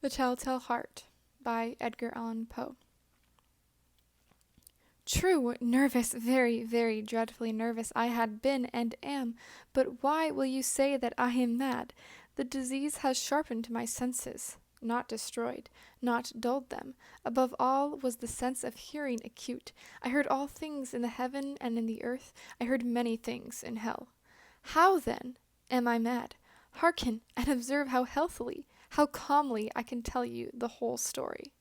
The Telltale Heart by Edgar Allan Poe. True, nervous, very, very dreadfully nervous I had been and am, but why will you say that I am mad? The disease has sharpened my senses, not destroyed, not dulled them. Above all was the sense of hearing acute. I heard all things in the heaven and in the earth. I heard many things in hell. How, then, am I mad? Hearken, and observe how healthily, how calmly I can tell you the whole story.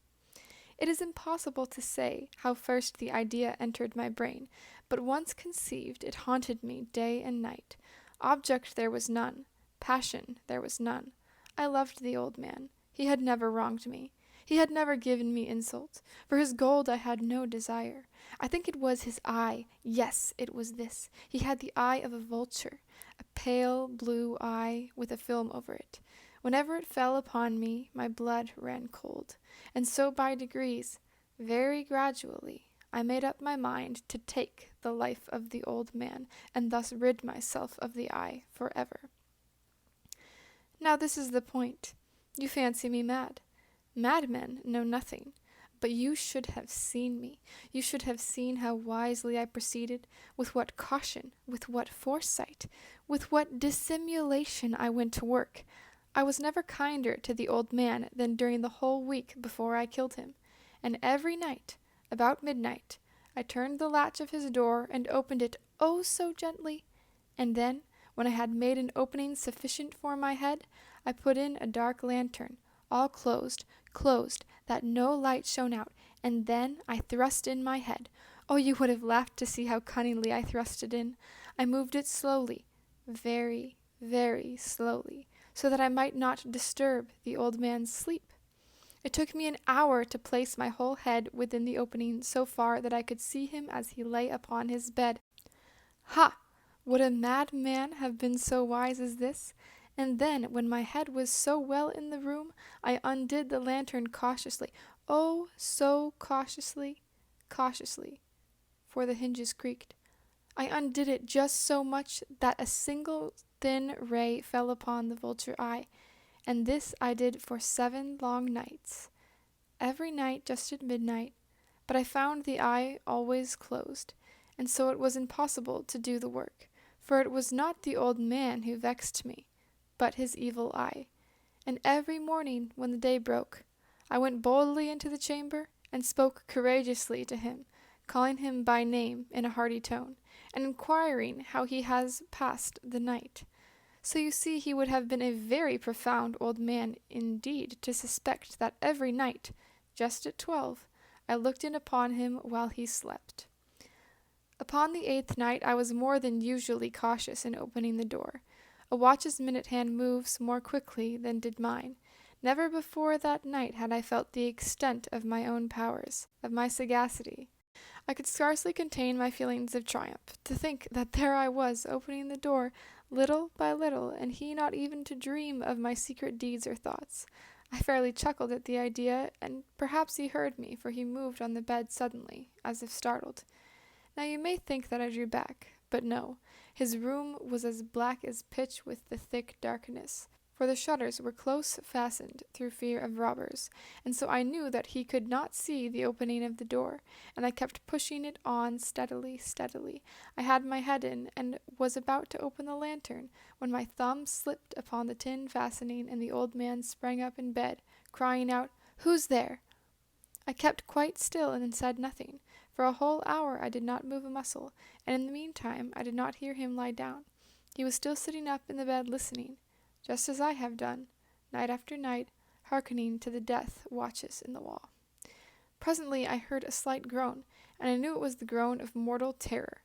It is impossible to say how first the idea entered my brain, but once conceived, it haunted me day and night. Object there was none, passion there was none. I loved the old man. He had never wronged me. He had never given me insult. For his gold I had no desire. I think it was his eye. Yes, it was this. He had the eye of a vulture, a pale blue eye with a film over it. Whenever it fell upon me, my blood ran cold. And so by degrees, very gradually, I made up my mind to take the life of the old man, and thus rid myself of the eye forever. Now this is the point. You fancy me mad. Madmen know nothing. But you should have seen me. You should have seen how wisely I proceeded, with what caution, with what foresight, with what dissimulation I went to work. I was never kinder to the old man than during the whole week before I killed him, and every night, about midnight, I turned the latch of his door and opened it oh so gently, and then, when I had made an opening sufficient for my head, I put in a dark lantern, all closed, that no light shone out, and then I thrust in my head. Oh, you would have laughed to see how cunningly I thrust it in. I moved it slowly, very, very slowly, so that I might not disturb the old man's sleep. It took me an hour to place my whole head within the opening so far that I could see him as he lay upon his bed. Ha! Would a mad man have been so wise as this? And then, when my head was so well in the room, I undid the lantern cautiously, oh, so cautiously, for the hinges creaked. I undid it just so much that a single thin ray fell upon the vulture eye, and this I did for 7 long nights, every night just at midnight, but I found the eye always closed, and so it was impossible to do the work, for it was not the old man who vexed me, but his evil eye. And every morning when the day broke, I went boldly into the chamber and spoke courageously to him, calling him by name in a hearty tone, and inquiring how he has passed the night. So you see he would have been a very profound old man indeed to suspect that every night, just at 12, I looked in upon him while he slept. Upon the 8th night I was more than usually cautious in opening the door. A watch's minute hand moves more quickly than did mine. Never before that night had I felt the extent of my own powers, of my sagacity. I could scarcely contain my feelings of triumph, to think that there I was, opening the door, little by little, and he not even to dream of my secret deeds or thoughts. I fairly chuckled at the idea, and perhaps he heard me, for he moved on the bed suddenly, as if startled. Now you may think that I drew back, but no. His room was as black as pitch with the thick darkness, for the shutters were close fastened through fear of robbers, and so I knew that he could not see the opening of the door, and I kept pushing it on steadily. I had my head in, and was about to open the lantern, when my thumb slipped upon the tin fastening, and the old man sprang up in bed, crying out, "Who's there?" I kept quite still and said nothing. For a whole hour I did not move a muscle, and in the meantime I did not hear him lie down. He was still sitting up in the bed listening, just as I have done, night after night, hearkening to the death watches in the wall. Presently I heard a slight groan, and I knew it was the groan of mortal terror.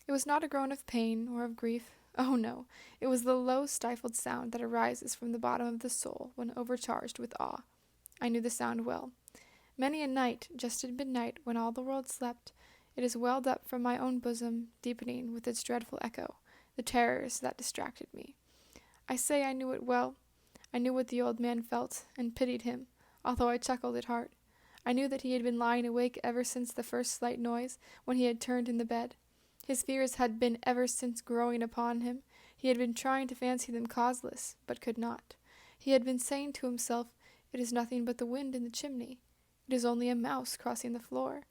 It was not a groan of pain or of grief. Oh no, it was the low stifled sound that arises from the bottom of the soul when overcharged with awe. I knew the sound well. Many a night, just at midnight, when all the world slept, it has welled up from my own bosom, deepening with its dreadful echo the terrors that distracted me. I say I knew it well. I knew what the old man felt, and pitied him, although I chuckled at heart. I knew that he had been lying awake ever since the first slight noise, when he had turned in the bed. His fears had been ever since growing upon him. He had been trying to fancy them causeless, but could not. He had been saying to himself, It is nothing but the wind in the chimney. It is only a mouse crossing the floor.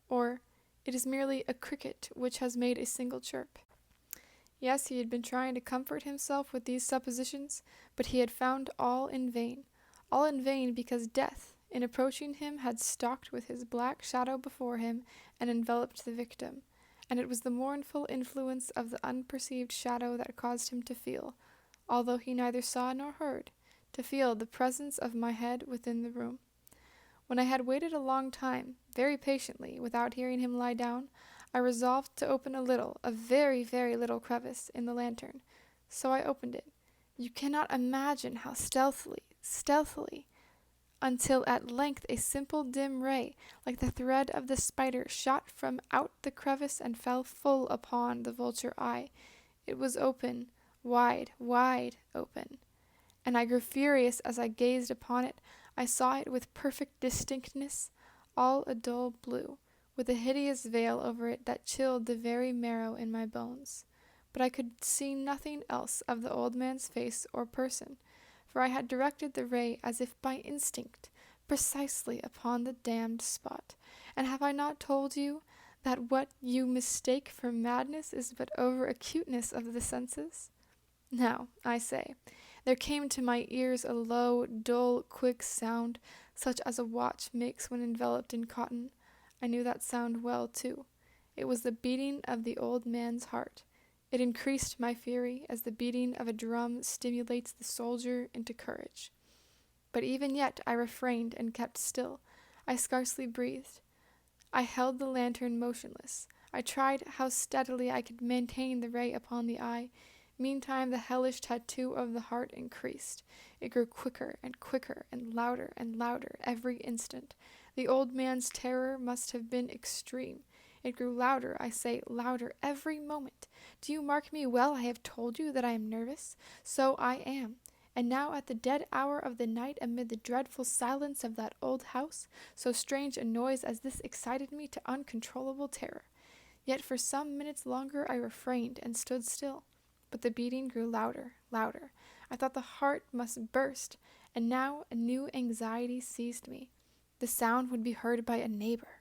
Or, it is merely a cricket which has made a single chirp. Yes, he had been trying to comfort himself with these suppositions, but he had found all in vain because death, in approaching him, had stalked with his black shadow before him and enveloped the victim, and it was the mournful influence of the unperceived shadow that caused him to feel, although he neither saw nor heard, to feel the presence of my head within the room. When I had waited a long time, very patiently, without hearing him lie down, I resolved to open a very, very little crevice in the lantern. So I opened it. You cannot imagine how stealthily, until at length a simple dim ray, like the thread of the spider, shot from out the crevice and fell full upon the vulture eye. It was open, wide open, and I grew furious as I gazed upon it. I saw it with perfect distinctness, all a dull blue, with a hideous veil over it that chilled the very marrow in my bones. But I could see nothing else of the old man's face or person, for I had directed the ray as if by instinct, precisely upon the damned spot. And have I not told you that what you mistake for madness is but over-acuteness of the senses? Now, I say, there came to my ears a low, dull, quick sound, such as a watch makes when enveloped in cotton. I knew that sound well, too. It was the beating of the old man's heart. It increased my fury as the beating of a drum stimulates the soldier into courage. But even yet I refrained and kept still. I scarcely breathed. I held the lantern motionless. I tried how steadily I could maintain the ray upon the eye. Meantime the hellish tattoo of the heart increased. It grew quicker and louder every instant. The old man's terror must have been extreme. It grew louder, I say, louder every moment. Do you mark me well? I have told you that I am nervous. So I am. And now at the dead hour of the night, amid the dreadful silence of that old house, so strange a noise as this excited me to uncontrollable terror. Yet for some minutes longer I refrained and stood still. But the beating grew louder. I thought the heart must burst, and now a new anxiety seized me. The sound would be heard by a neighbor.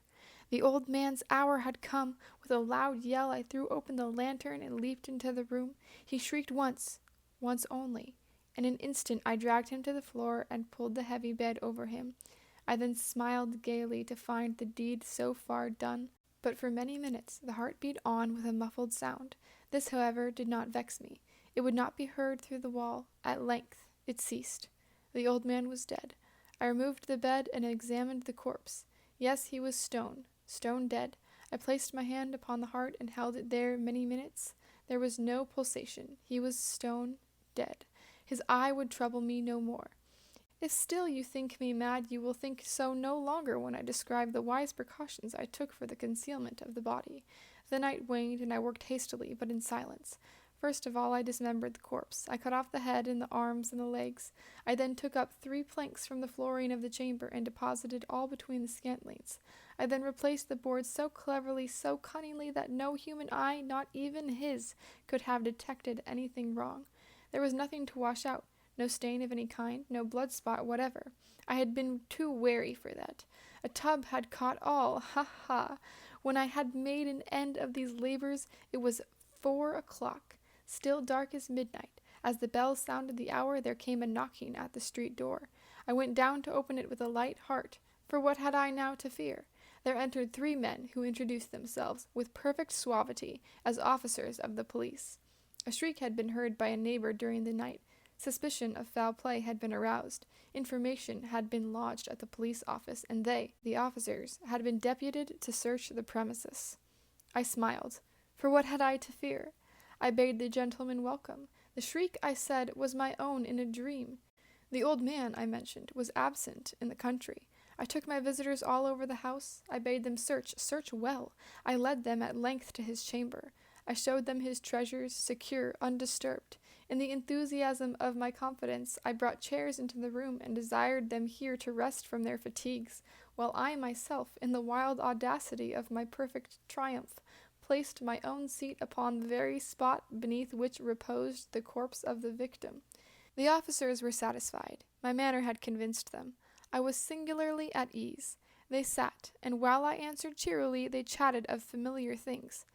The old man's hour had come. With a loud yell I threw open the lantern and leaped into the room. He shrieked once only. In an instant I dragged him to the floor and pulled the heavy bed over him. I then smiled gaily to find the deed so far done. But for many minutes the heart beat on with a muffled sound. This, however, did not vex me. It would not be heard through the wall. At length it ceased. The old man was dead. I removed the bed and examined the corpse. Yes, he was stone dead. I placed my hand upon the heart and held it there many minutes. There was no pulsation. He was stone dead. His eye would trouble me no more. If still you think me mad, you will think so no longer when I describe the wise precautions I took for the concealment of the body. The night waned, and I worked hastily, but in silence. First of all, I dismembered the corpse. I cut off the head and the arms and the legs. I then took up 3 planks from the flooring of the chamber and deposited all between the scantlings. I then replaced the boards so cleverly, so cunningly, that no human eye, not even his, could have detected anything wrong. There was nothing to wash out, no stain of any kind, no blood spot whatever. I had been too wary for that. A tub had caught all, ha! When I had made an end of these labors, it was 4 o'clock, still dark as midnight. As the bell sounded the hour, there came a knocking at the street door. I went down to open it with a light heart, for what had I now to fear? There entered 3 men, who introduced themselves, with perfect suavity, as officers of the police. A shriek had been heard by a neighbor during the night. Suspicion of foul play had been aroused. Information had been lodged at the police office, and they, the officers, had been deputed to search the premises. I smiled, for what had I to fear? I bade the gentleman welcome. The shriek, I said, was my own in a dream. The old man, I mentioned, was absent in the country. I took my visitors all over the house. I bade them search well. I led them at length to his chamber. I showed them his treasures, secure, undisturbed. In the enthusiasm of my confidence, I brought chairs into the room and desired them here to rest from their fatigues, while I myself, in the wild audacity of my perfect triumph, placed my own seat upon the very spot beneath which reposed the corpse of the victim. The officers were satisfied. My manner had convinced them. I was singularly at ease. They sat, and while I answered cheerily, they chatted of familiar things.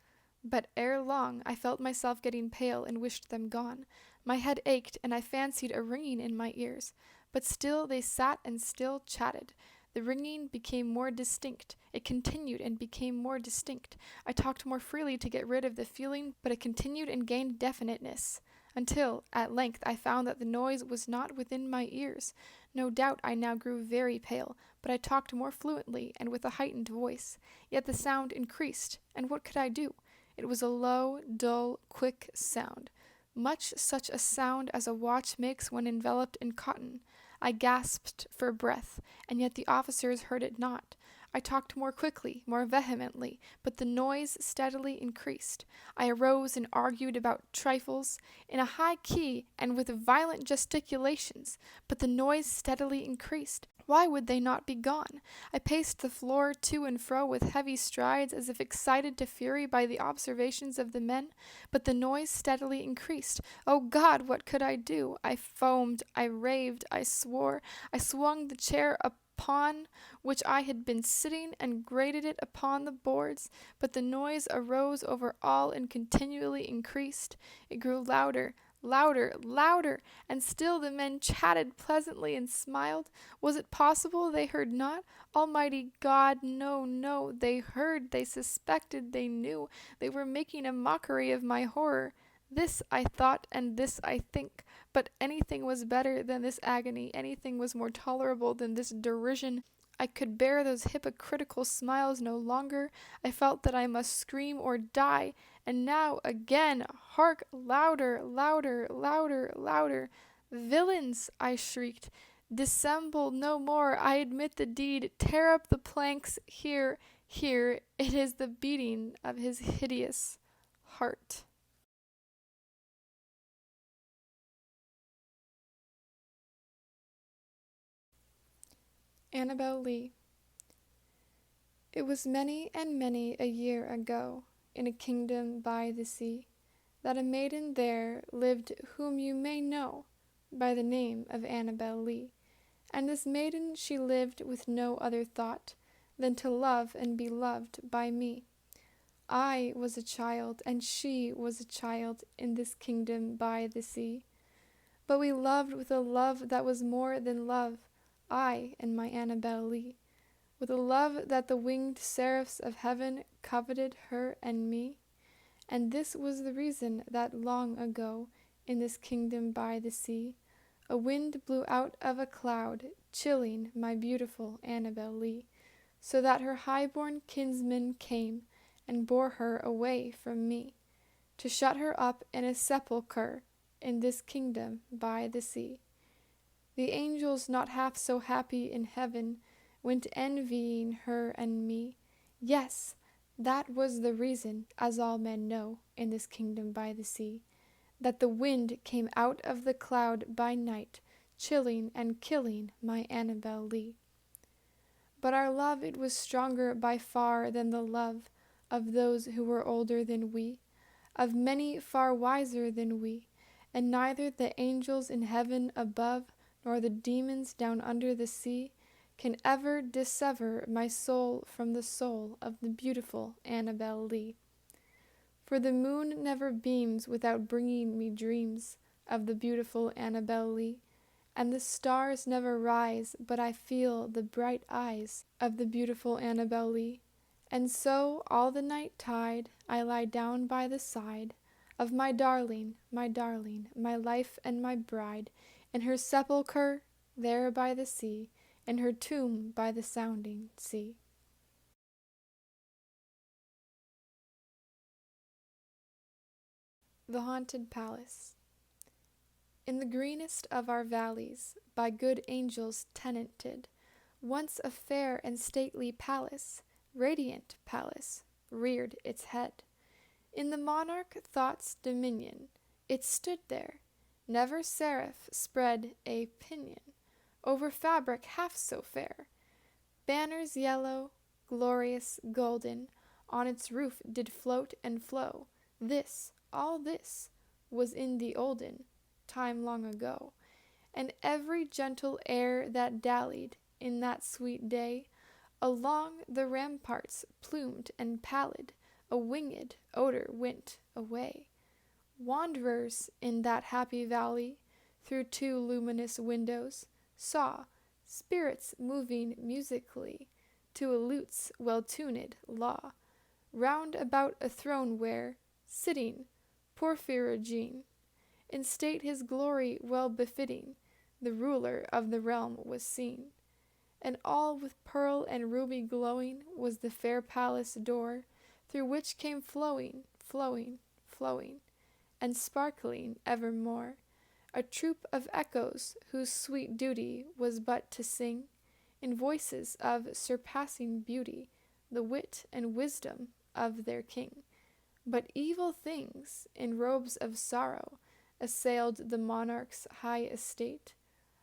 But ere long I felt myself getting pale and wished them gone. My head ached, and I fancied a ringing in my ears. But still they sat and still chatted. The ringing became more distinct. It continued and became more distinct. I talked more freely to get rid of the feeling, but it continued and gained definiteness, until, at length, I found that the noise was not within my ears. No doubt I now grew very pale, but I talked more fluently and with a heightened voice. Yet the sound increased, and what could I do? It was a low, dull, quick sound, much such a sound as a watch makes when enveloped in cotton. I gasped for breath, and yet the officers heard it not. I talked more quickly, more vehemently, but the noise steadily increased. I arose and argued about trifles, in a high key and with violent gesticulations, but the noise steadily increased. Why would they not be gone? I paced the floor to and fro with heavy strides, as if excited to fury by the observations of the men, but the noise steadily increased. Oh God, what could I do? I foamed, I raved, I swore. I swung the chair upon which I had been sitting and grated it upon the boards, but the noise arose over all and continually increased. It grew louder, louder, louder, and still the men chatted pleasantly and smiled. Was it possible they heard not? Almighty God, no, no, they heard, they suspected, they knew. They were making a mockery of my horror. This I thought, and this I think. But anything was better than this agony, anything was more tolerable than this derision. I could bear those hypocritical smiles no longer. I felt that I must scream or die. And now again, hark, louder, louder, louder, louder. Villains, I shrieked, dissemble no more. I admit the deed. Tear up the planks. Here, here, it is the beating of his hideous heart. Annabel Lee. It was many and many a year ago, in a kingdom by the sea, that a maiden there lived whom you may know by the name of Annabel Lee. And this maiden she lived with no other thought than to love and be loved by me. I was a child, and she was a child in this kingdom by the sea. But we loved with a love that was more than love, I and my Annabel Lee, with a love that the winged seraphs of heaven coveted her and me. And this was the reason that long ago, in this kingdom by the sea, a wind blew out of a cloud, chilling my beautiful Annabel Lee, so that her high-born kinsman came and bore her away from me, to shut her up in a sepulchre in this kingdom by the sea. The angels, not half so happy in heaven, went envying her and me. Yes, that was the reason, as all men know, in this kingdom by the sea, that the wind came out of the cloud by night, chilling and killing my Annabel Lee. But our love, it was stronger by far than the love of those who were older than we, of many far wiser than we, and neither the angels in heaven above nor the demons down under the sea can ever dissever my soul from the soul of the beautiful Annabel Lee. For the moon never beams without bringing me dreams of the beautiful Annabel Lee, and the stars never rise but I feel the bright eyes of the beautiful Annabel Lee. And so all the night tide I lie down by the side of my darling, my life and my bride, in her sepulchre there by the sea, in her tomb by the sounding sea. The Haunted Palace. In the greenest of our valleys, by good angels tenanted, once a fair and stately palace, radiant palace, reared its head. In the monarch thought's dominion, it stood there. Never seraph spread a pinion over fabric half so fair. Banners yellow, glorious, golden, on its roof did float and flow. This, all this, was in the olden time long ago, and every gentle air that dallied in that sweet day, along the ramparts, plumed and pallid, a winged odor went away. Wanderers in that happy valley, through two luminous windows, saw spirits moving musically to a lute's well-tuned law, round about a throne where, sitting, Porphyrogene, in state his glory well befitting, the ruler of the realm was seen. And all with pearl and ruby glowing was the fair palace door, through which came flowing, flowing, flowing, and sparkling evermore, a troop of echoes whose sweet duty was but to sing, in voices of surpassing beauty, the wit and wisdom of their king. But evil things, in robes of sorrow, assailed the monarch's high estate.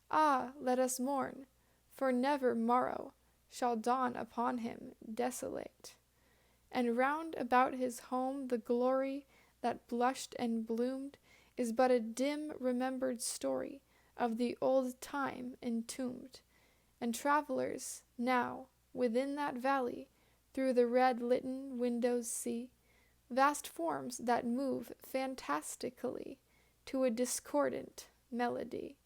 Ah, let us mourn, for never morrow shall dawn upon him desolate. And round about his home the glory that blushed and bloomed is but a dim remembered story of the old time entombed. And travelers now within that valley through the red litten windows see vast forms that move fantastically to a discordant melody,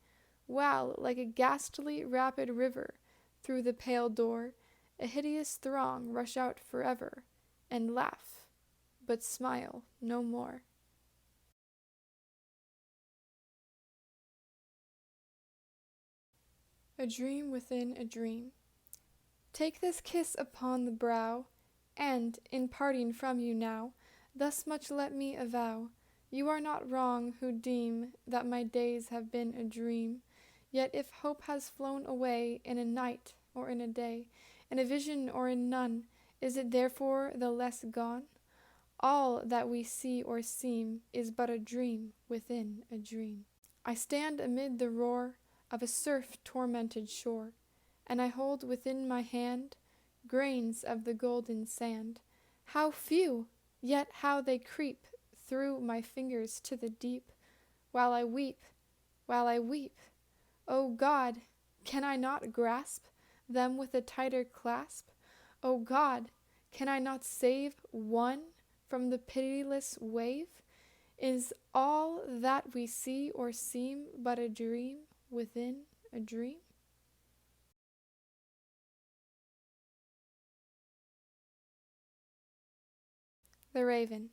while like a ghastly rapid river through the pale door a hideous throng rush out forever and laugh, but smile no more. A dream within a dream. Take this kiss upon the brow, and, in parting from you now, thus much let me avow: you are not wrong who deem that my days have been a dream. Yet if hope has flown away in a night or in a day, in a vision or in none, is it therefore the less gone? All that we see or seem is but a dream within a dream. I stand amid the roar of a surf-tormented shore, and I hold within my hand grains of the golden sand. How few! Yet how they creep through my fingers to the deep, while I weep, while I weep. O God, can I not grasp them with a tighter clasp? O God, can I not save one from the pitiless wave? Is all that we see or seem but a dream within a dream? The Raven.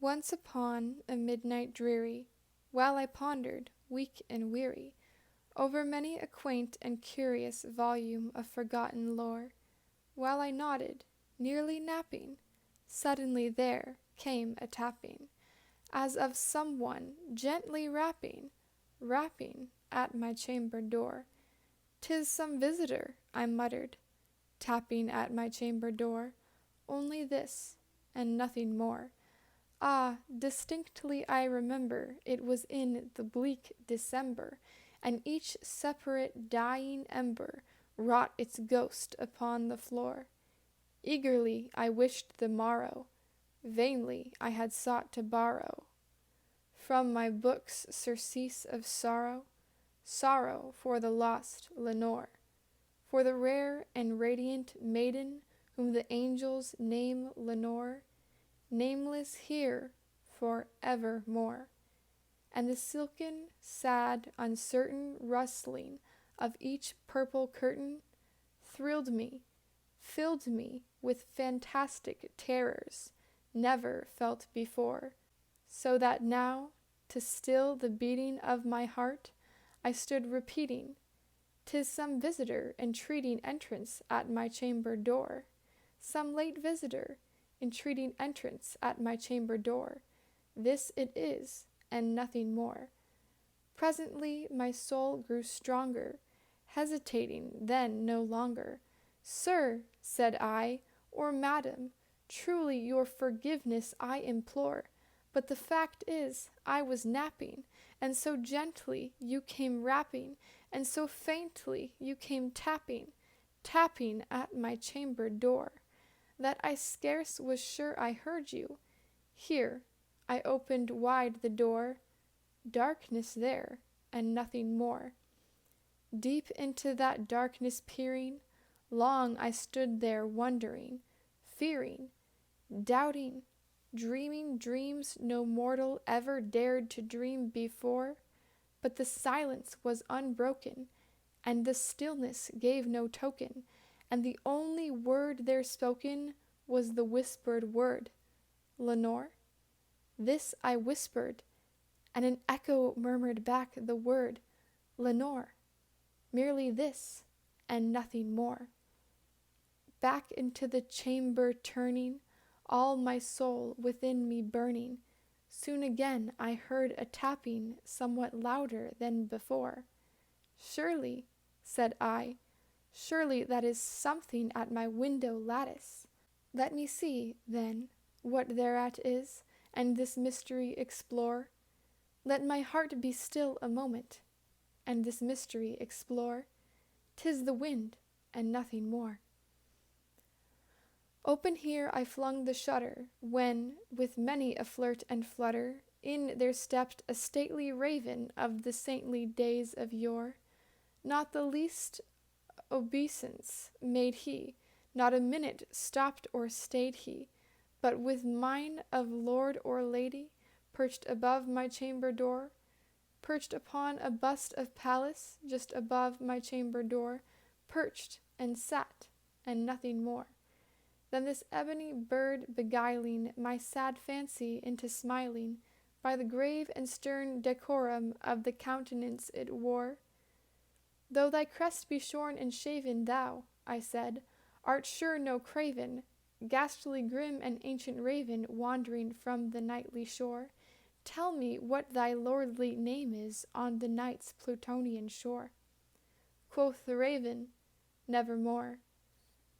Once upon a midnight dreary, while I pondered, weak and weary, over many a quaint and curious volume of forgotten lore, while I nodded, nearly napping, suddenly there came a tapping, as of some one gently rapping, rapping at my chamber door. "'Tis some visitor," I muttered, tapping at my chamber door, only this, and nothing more. Ah, distinctly I remember it was in the bleak December, and each separate dying ember wrought its ghost upon the floor. Eagerly I wished the morrow, vainly I had sought to borrow from my books surcease of sorrow, sorrow for the lost Lenore, for the rare and radiant maiden whom the angels name Lenore, nameless here for evermore. And the silken, sad, uncertain rustling of each purple curtain thrilled me, filled me with fantastic terrors never felt before, so that now, to still the beating of my heart, I stood repeating, "'Tis some visitor entreating entrance at my chamber door, some late visitor entreating entrance at my chamber door. This it is, and nothing more." Presently my soul grew stronger, hesitating then no longer. "Sir," said I, "or madam, truly your forgiveness I implore, but the fact is I was napping, and so gently you came rapping, and so faintly you came tapping, tapping at my chamber door, that I scarce was sure I heard you. Here, I opened wide the door, darkness there, and nothing more. Deep into that darkness peering, long I stood there wondering, fearing, doubting, dreaming dreams no mortal ever dared to dream before. But the silence was unbroken, and the stillness gave no token, and the only word there spoken was the whispered word, Lenore. This I whispered, and an echo murmured back the word, Lenore. Merely this, and nothing more. Back into the chamber turning, all my soul within me burning, soon again I heard a tapping somewhat louder than before. Surely, said I, surely that is something at my window lattice. Let me see, then, what thereat is, and this mystery explore. Let my heart be still a moment, and this mystery explore. 'Tis the wind, and nothing more. Open here I flung the shutter, when, with many a flirt and flutter, in there stepped a stately raven of the saintly days of yore. Not the least obeisance made he, not a minute stopped or stayed he, but with mine of lord or lady, perched above my chamber door, perched upon a bust of Pallas, just above my chamber door, perched and sat, and nothing more. Then this ebony bird beguiling my sad fancy into smiling, by the grave and stern decorum of the countenance it wore. Though thy crest be shorn and shaven, thou, I said, art sure no craven, ghastly grim and ancient raven wandering from the nightly shore. Tell me what thy lordly name is on the night's Plutonian shore. Quoth the raven, Nevermore.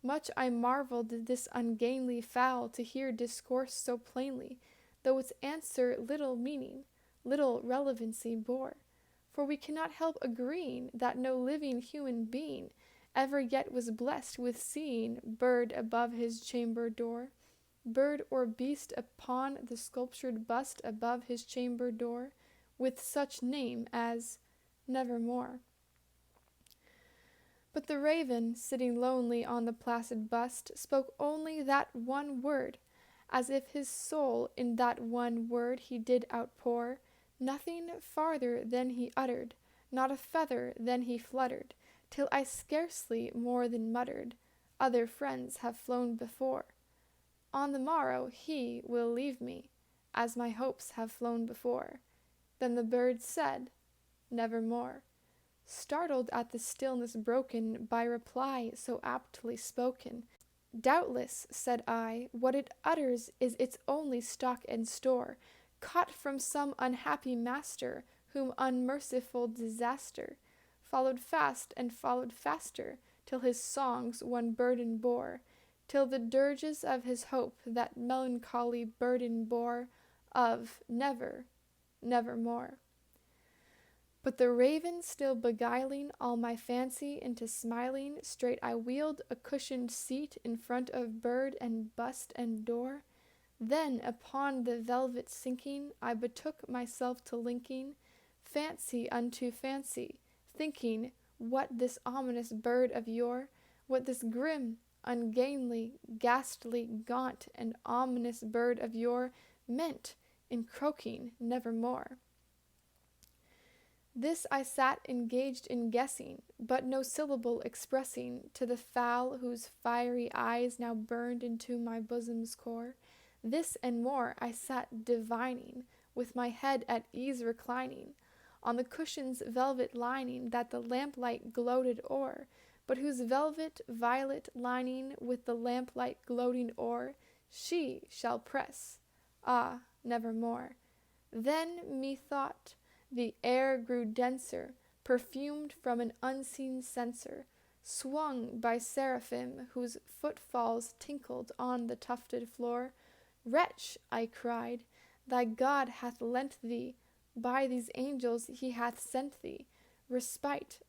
Much I marveled this ungainly fowl to hear discourse so plainly, though its answer little meaning, little relevancy bore. For we cannot help agreeing that no living human being ever yet was blessed with seeing bird above his chamber door, bird or beast upon the sculptured bust above his chamber door, with such name as Nevermore. But the raven, sitting lonely on the placid bust, spoke only that one word, as if his soul in that one word he did outpour, nothing farther than he uttered, not a feather than he fluttered, till I scarcely more than muttered, Other friends have flown before. On the morrow he will leave me, as my hopes have flown before. Then the bird said, Nevermore. Startled at the stillness broken by reply so aptly spoken. Doubtless, said I, what it utters is its only stock and store, caught from some unhappy master, whom unmerciful disaster followed fast and followed faster, till his songs one burden bore, till the dirges of his hope that melancholy burden bore of nevermore. But the raven still beguiling all my fancy into smiling, straight I wheeled a cushioned seat in front of bird and bust and door. Then upon the velvet sinking, I betook myself to linking fancy unto fancy, thinking what this ominous bird of yore, what this grim, ungainly, ghastly, gaunt, and ominous bird of yore meant in croaking nevermore. This I sat engaged in guessing, but no syllable expressing to the fowl whose fiery eyes now burned into my bosom's core. This and more I sat divining, with my head at ease reclining, on the cushion's velvet lining that the lamplight gloated o'er, but whose velvet violet lining with the lamplight gloating o'er, she shall press, nevermore. Then methought the air grew denser, perfumed from an unseen censer, swung by seraphim whose footfalls tinkled on the tufted floor. Wretch, I cried, thy God hath lent thee, by these angels he hath sent thee, respite,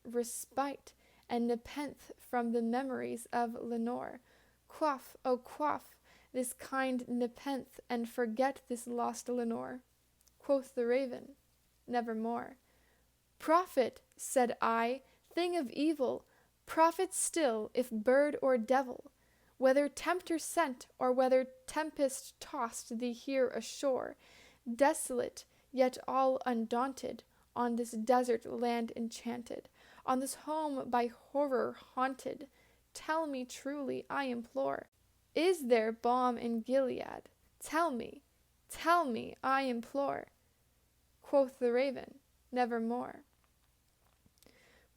and nepenthe from the memories of Lenore. Quaff, oh quaff, this kind nepenthe, and forget this lost Lenore. Quoth the raven, Nevermore. Prophet, said I, thing of evil, prophet still, if bird or devil, whether tempter sent or whether tempest tossed thee here ashore, desolate, yet all undaunted, on this desert land enchanted, on this home by horror haunted, tell me truly, I implore, is there balm in Gilead? Tell me, I implore. Quoth the raven, nevermore.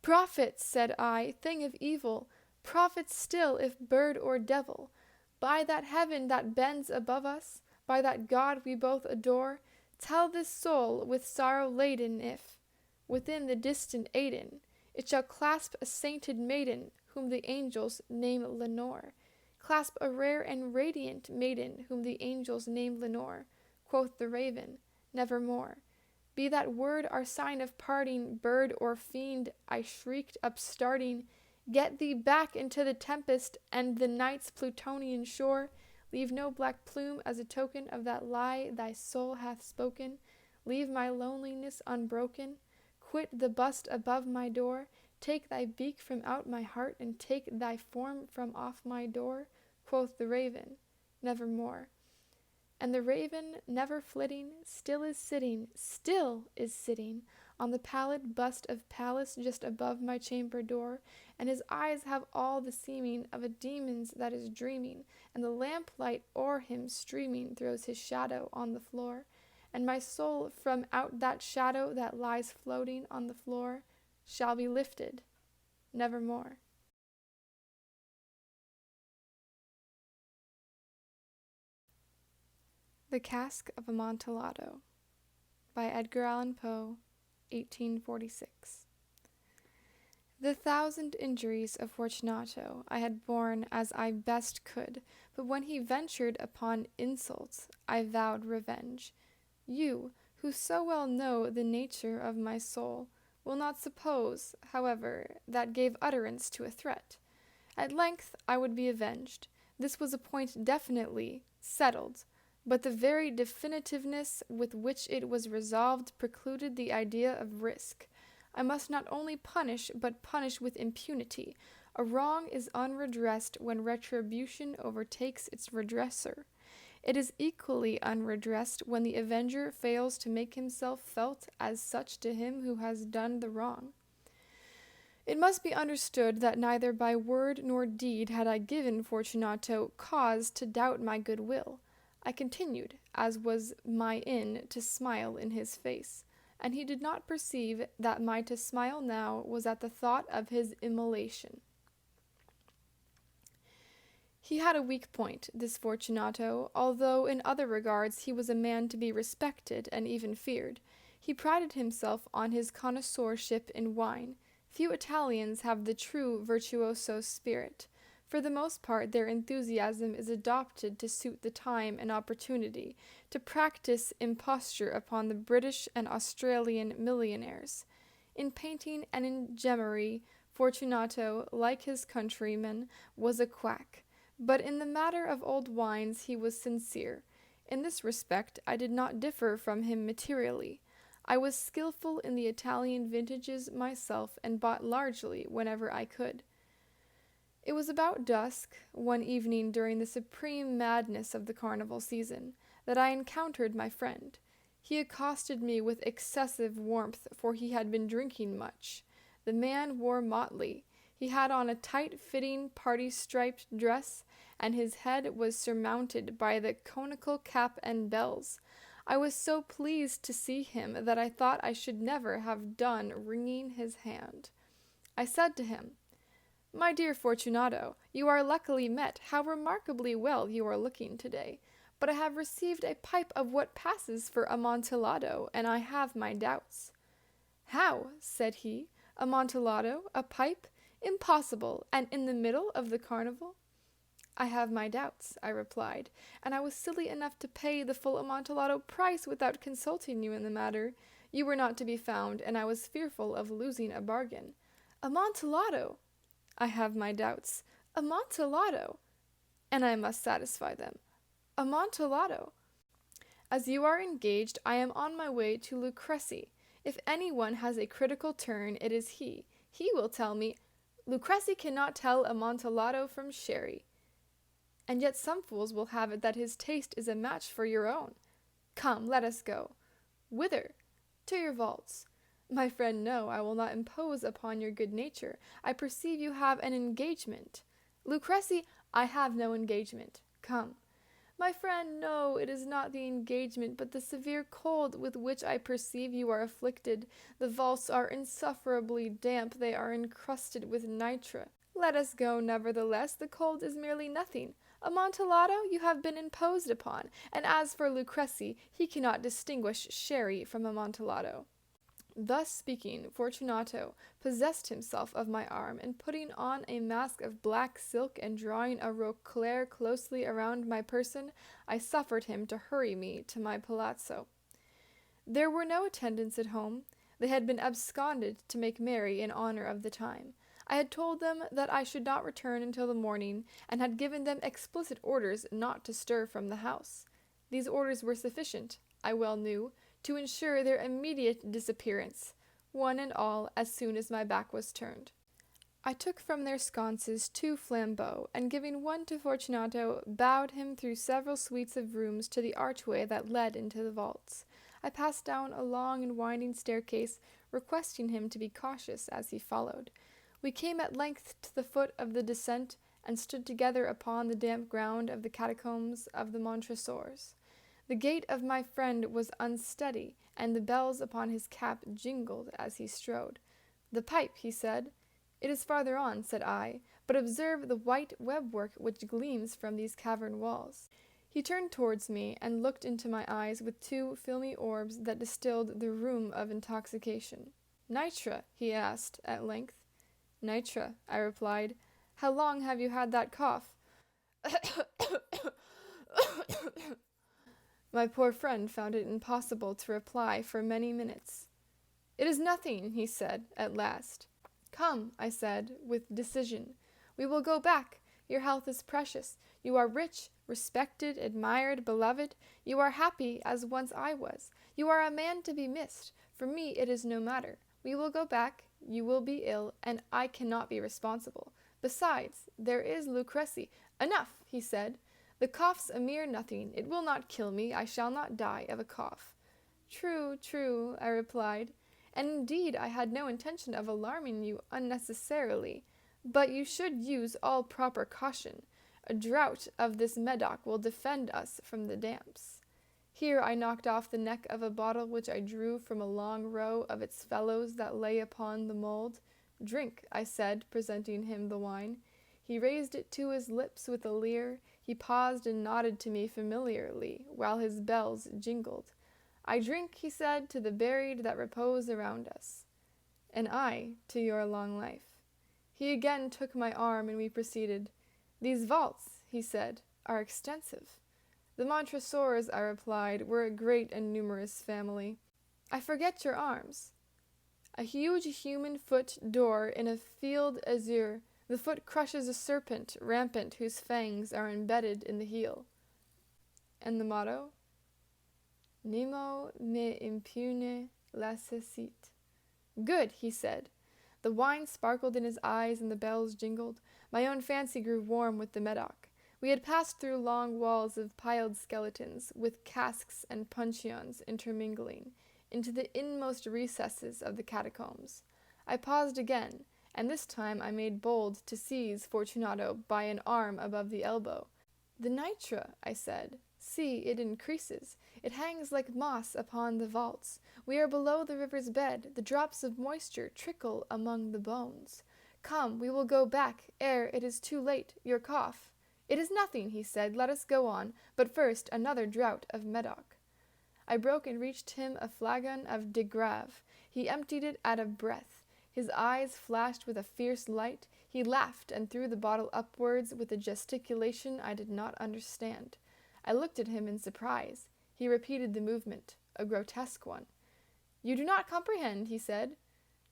Prophet, said I, thing of evil, prophet still, if bird or devil, by that heaven that bends above us, by that God we both adore, tell this soul with sorrow laden if, within the distant Aidenn, it shall clasp a sainted maiden, whom the angels name Lenore, clasp a rare and radiant maiden, whom the angels name Lenore. Quoth the raven, nevermore. Be that word our sign of parting, bird or fiend, I shrieked upstarting, get thee back into the tempest and the night's Plutonian shore, leave no black plume as a token of that lie thy soul hath spoken, leave my loneliness unbroken, quit the bust above my door, take thy beak from out my heart, and take thy form from off my door. Quoth the raven, nevermore. And the raven, never flitting, still is sitting, on the pallid bust of Pallas just above my chamber door, and his eyes have all the seeming of a demon's that is dreaming, and the lamplight o'er him streaming throws his shadow on the floor, and my soul from out that shadow that lies floating on the floor shall be lifted, nevermore. The Cask of Amontillado by Edgar Allan Poe, 1846. The thousand injuries of Fortunato I had borne as I best could, but when he ventured upon insults, I vowed revenge. You, who so well know the nature of my soul, will not suppose, however, that gave utterance to a threat. At length I would be avenged. This was a point definitely settled, but the very definitiveness with which it was resolved precluded the idea of risk. I must not only punish, but punish with impunity. A wrong is unredressed when retribution overtakes its redresser. It is equally unredressed when the avenger fails to make himself felt as such to him who has done the wrong. It must be understood that neither by word nor deed had I given Fortunato cause to doubt my good will. I continued, as was my to smile in his face, and he did not perceive that my to smile now was at the thought of his immolation. He had a weak point, this Fortunato, although in other regards he was a man to be respected and even feared. He prided himself on his connoisseurship in wine. Few Italians have the true virtuoso spirit. For the most part, their enthusiasm is adopted to suit the time and opportunity, to practice imposture upon the British and Australian millionaires. In painting and in gemmery, Fortunato, like his countrymen, was a quack, but in the matter of old wines he was sincere. In this respect I did not differ from him materially. I was skilful in the Italian vintages myself, and bought largely whenever I could. It was about dusk, one evening during the supreme madness of the carnival season, that I encountered my friend. He accosted me with excessive warmth, for he had been drinking much. The man wore motley. He had on a tight-fitting party-striped dress, and his head was surmounted by the conical cap and bells. I was so pleased to see him that I thought I should never have done wringing his hand. I said to him, "My dear Fortunato, you are luckily met. How remarkably well you are looking today. But I have received a pipe of what passes for Amontillado, and I have my doubts." "How?" said he. "Amontillado? A pipe? Impossible! And in the middle of the carnival?" "I have my doubts," I replied, "and I was silly enough to pay the full Amontillado price without consulting you in the matter. You were not to be found, and I was fearful of losing a bargain." "Amontillado!" "I have my doubts." "Amontillado!" "And I must satisfy them." "Amontillado!" "As you are engaged, I am on my way to Lucrece. If anyone has a critical turn, it is he. He will tell me, Lucrezi cannot tell Amontillado from sherry. And yet some fools will have it that his taste is a match for your own. Come, let us go. Whither? To your vaults. My friend, no, I will not impose upon your good nature. I perceive you have an engagement. Lucrezi, I have no engagement. Come. My friend, no, it is not the engagement, but the severe cold with which I perceive you are afflicted. The vaults are insufferably damp, they are encrusted with nitre. Let us go, nevertheless, the cold is merely nothing. Amontillado, you have been imposed upon, and as for Lucrezi, he cannot distinguish sherry from Amontillado. Thus speaking, Fortunato possessed himself of my arm, and putting on a mask of black silk and drawing a roquelaire closely around my person, I suffered him to hurry me to my palazzo. There were no attendants at home. They had been absconded to make merry in honor of the time. I had told them that I should not return until the morning, and had given them explicit orders not to stir from the house. These orders were sufficient, I well knew, to ensure their immediate disappearance, one and all, as soon as my back was turned. I took from their sconces 2 flambeaux, and giving one to Fortunato, bowed him through several suites of rooms to the archway that led into the vaults. I passed down a long and winding staircase, requesting him to be cautious as he followed. We came at length to the foot of the descent, and stood together upon the damp ground of the catacombs of the Montresors. The gait of my friend was unsteady, and the bells upon his cap jingled as he strode. The pipe, he said. It is farther on, said I, but observe the white web-work which gleams from these cavern walls. He turned towards me, and looked into my eyes with 2 filmy orbs that distilled the rheum of intoxication. Nitre? He asked, at length. Nitre, I replied. How long have you had that cough? My poor friend found it impossible to reply for many minutes. It is nothing, he said, at last. Come, I said, with decision. We will go back. Your health is precious. You are rich, respected, admired, beloved. You are happy, as once I was. You are a man to be missed. For me it is no matter. We will go back. You will be ill, and I cannot be responsible. Besides, there is Lucrezi. Enough, he said. The cough's a mere nothing. It will not kill me. I shall not die of a cough. True, true, I replied, and indeed I had no intention of alarming you unnecessarily, but you should use all proper caution. A draught of this Medoc will defend us from the damps. Here I knocked off the neck of a bottle which I drew from a long row of its fellows that lay upon the mould. Drink, I said, presenting him the wine. He raised it to his lips with a leer. He paused and nodded to me familiarly, while his bells jingled. I drink, he said, to the buried that repose around us, and I to your long life. He again took my arm, and we proceeded. These vaults, he said, are extensive. The Montresors, I replied, were a great and numerous family. I forget your arms. A huge human foot door in a field azure. The foot crushes a serpent rampant whose fangs are embedded in the heel. And the motto? Nemo me impune lacessit. Good, he said. The wine sparkled in his eyes and the bells jingled. My own fancy grew warm with the Medoc. We had passed through long walls of piled skeletons, with casks and puncheons intermingling, into the inmost recesses of the catacombs. I paused again, and this time I made bold to seize Fortunato by an arm above the elbow. The nitre, I said. See, it increases. It hangs like moss upon the vaults. We are below the river's bed. The drops of moisture trickle among the bones. Come, we will go back, ere it is too late. Your cough. It is nothing, he said. Let us go on. But first, another draught of Medoc. I broke and reached him a flagon of de Grave. He emptied it at a breath. His eyes flashed with a fierce light. He laughed and threw the bottle upwards with a gesticulation I did not understand. I looked at him in surprise. He repeated the movement, a grotesque one. You do not comprehend, he said.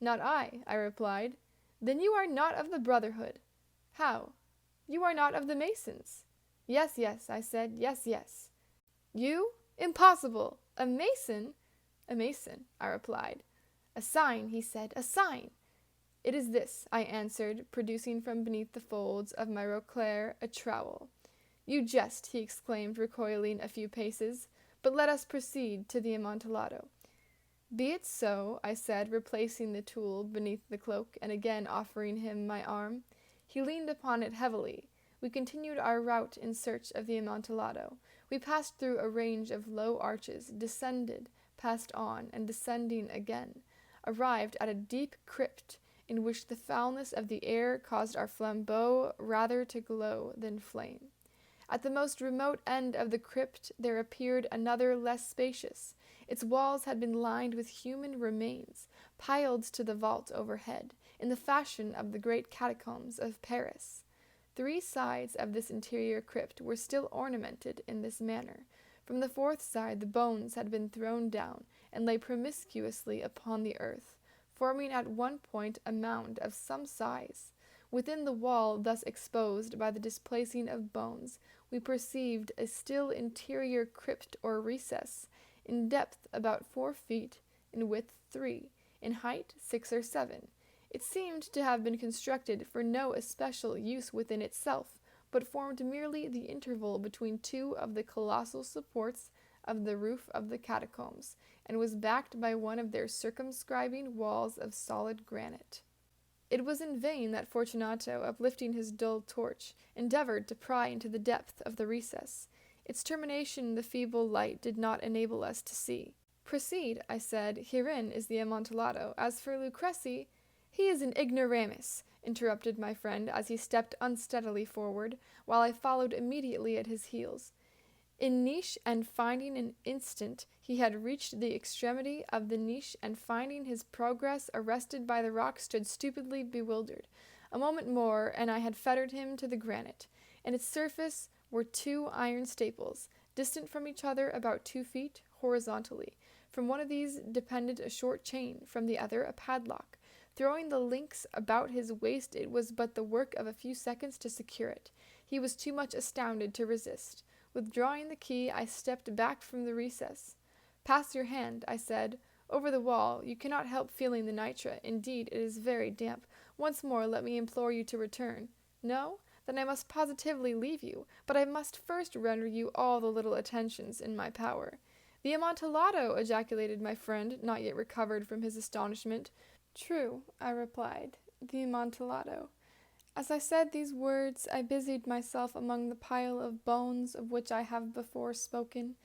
Not I replied. Then you are not of the Brotherhood. How? You are not of the Masons. Yes, I said, yes. You? Impossible! A Mason? A Mason, I replied. A sign, he said, a sign. "It is this," I answered, producing from beneath the folds of my roquelaire a trowel. "You jest," he exclaimed, recoiling a few paces, "but let us proceed to the Amontillado." "Be it so," I said, replacing the tool beneath the cloak, and again offering him my arm. He leaned upon it heavily. We continued our route in search of the Amontillado. We passed through a range of low arches, descended, passed on, and descending again, arrived at a deep crypt, in which the foulness of the air caused our flambeaux rather to glow than flame. At the most remote end of the crypt there appeared another less spacious. Its walls had been lined with human remains, piled to the vault overhead, in the fashion of the great catacombs of Paris. 3 sides of this interior crypt were still ornamented in this manner. From the 4th side the bones had been thrown down, and lay promiscuously upon the earth, forming at one point a mound of some size. Within the wall thus exposed by the displacing of bones, we perceived a still interior crypt or recess, in depth about 4 feet, in width 3, in height 6 or 7. It seemed to have been constructed for no especial use within itself, but formed merely the interval between 2 of the colossal supports of the roof of the catacombs, and was backed by one of their circumscribing walls of solid granite. It was in vain that Fortunato, uplifting his dull torch, endeavored to pry into the depth of the recess. Its termination the feeble light did not enable us to see. "Proceed," I said, "herein is the Amontillado. As for Lucrezi—" "He is an ignoramus," interrupted my friend, as he stepped unsteadily forward, while I followed immediately at his heels. In niche and finding an instant, he had reached the extremity of the niche, and finding his progress arrested by the rock, stood stupidly bewildered. A moment more, and I had fettered him to the granite. In its surface were 2 iron staples, distant from each other about 2 feet, horizontally. From one of these depended a short chain, from the other a padlock. Throwing the links about his waist, it was but the work of a few seconds to secure it. He was too much astounded to resist. Withdrawing the key, I stepped back from the recess. "Pass your hand," I said, "over the wall. You cannot help feeling the nitre. Indeed, it is very damp. Once more let me implore you to return. No? Then I must positively leave you, but I must first render you all the little attentions in my power." "The Amontillado!" ejaculated my friend, not yet recovered from his astonishment. "True," I replied, "the Amontillado." As I said these words, I busied myself among the pile of bones of which I have before spoken.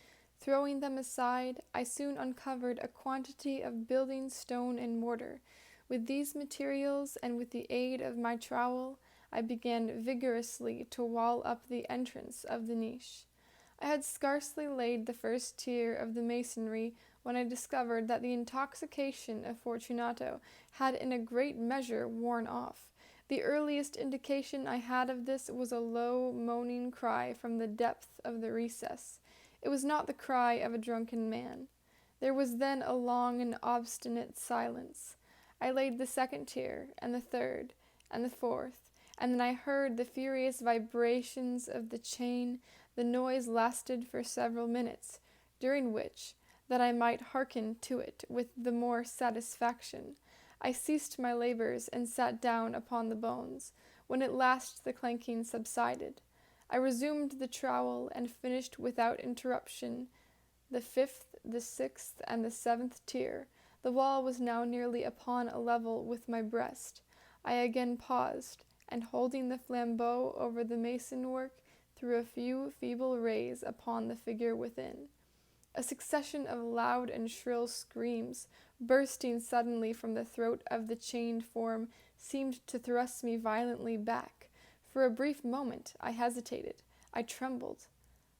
Throwing them aside, I soon uncovered a quantity of building stone and mortar. With these materials, and with the aid of my trowel, I began vigorously to wall up the entrance of the niche. I had scarcely laid the first tier of the masonry when I discovered that the intoxication of Fortunato had in a great measure worn off. The earliest indication I had of this was a low, moaning cry from the depth of the recess. It was not the cry of a drunken man. There was then a long and obstinate silence. I laid the 2nd tier, and the 3rd, and the 4th, and then I heard the furious vibrations of the chain. The noise lasted for several minutes, during which, that I might hearken to it with the more satisfaction, I ceased my labors and sat down upon the bones. When at last the clanking subsided, I resumed the trowel and finished without interruption the 5th, the 6th, and the 7th tier. The wall was now nearly upon a level with my breast. I again paused, and holding the flambeau over the mason work, threw a few feeble rays upon the figure within. A succession of loud and shrill screams, bursting suddenly from the throat of the chained form, seemed to thrust me violently back. For a brief moment I hesitated, I trembled.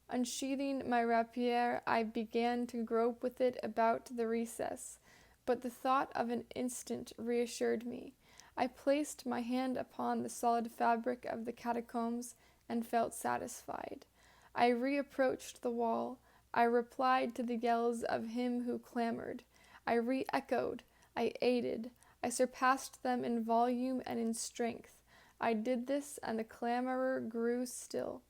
Unsheathing my rapier, I began to grope with it about the recess, but the thought of an instant reassured me. I placed my hand upon the solid fabric of the catacombs, and felt satisfied. I reapproached the wall. I replied to the yells of him who clamored. I re-echoed. I aided. I surpassed them in volume and in strength. I did this, and the clamorer grew still.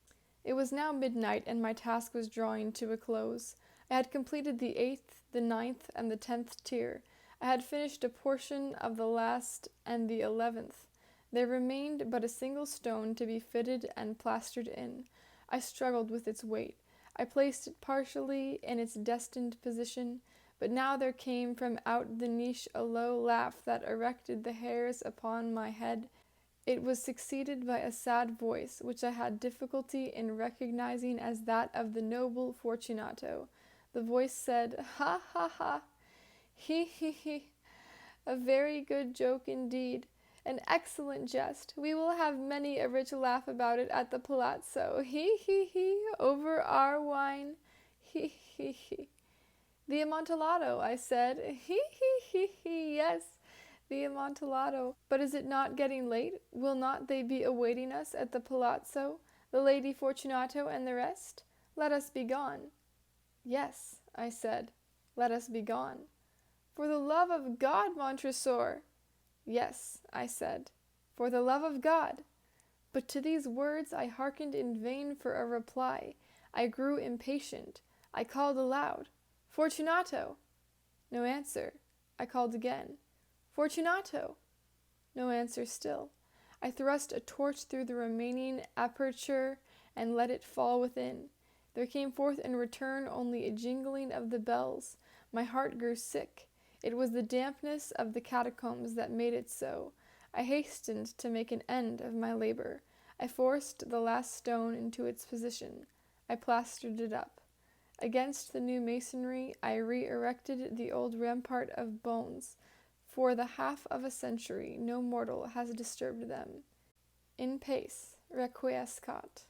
It was now midnight, and my task was drawing to a close. I had completed the 8th, the 9th, and the 10th tier. I had finished a portion of the last and the 11th. There remained but a single stone to be fitted and plastered in. I struggled with its weight. I placed it partially in its destined position, but now there came from out the niche a low laugh that erected the hairs upon my head. It was succeeded by a sad voice, which I had difficulty in recognizing as that of the noble Fortunato. The voice said, "Ha, ha, ha! He, he, he! A very good joke indeed. An excellent jest. We will have many a rich laugh about it at the palazzo. He, he, he! Over our wine. He, he, he!" "The Amontillado," I said. "He, he, he, he! Yes, the Amontillado. But is it not getting late? Will not they be awaiting us at the palazzo, the Lady Fortunato and the rest? Let us be gone." "Yes," I said, "let us be gone." "For the love of God, Montresor!" "Yes," I said, "for the love of God!" But to these words I hearkened in vain for a reply. I grew impatient. I called aloud, "Fortunato!" No answer. I called again, "Fortunato!" No answer still. I thrust a torch through the remaining aperture and let it fall within. There came forth in return only a jingling of the bells. My heart grew sick. It was the dampness of the catacombs that made it so. I hastened to make an end of my labor. I forced the last stone into its position. I plastered it up. Against the new masonry I re-erected the old rampart of bones. For the half of a century no mortal has disturbed them. In pace requiescat.